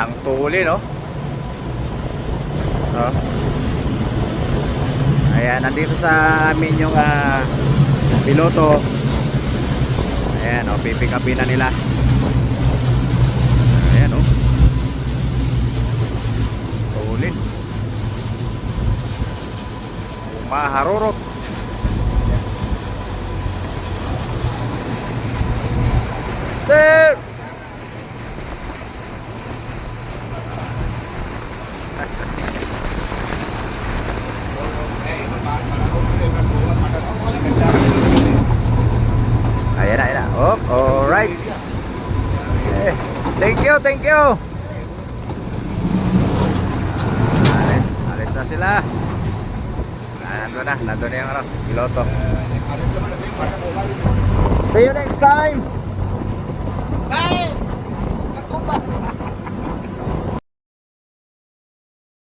Ang tuli, no? Oh. Ayan, nandito sa amin yung piloto. Ayan, oh, pipick upin na nila. Ayan, oh. Tuli. Maharurot. Sir! Ayan na, ayan na. Oh, alright. Okay. Thank you, thank you. Alis na sila. Nandun na yung piloto. See you next time. Bye! Ako ba?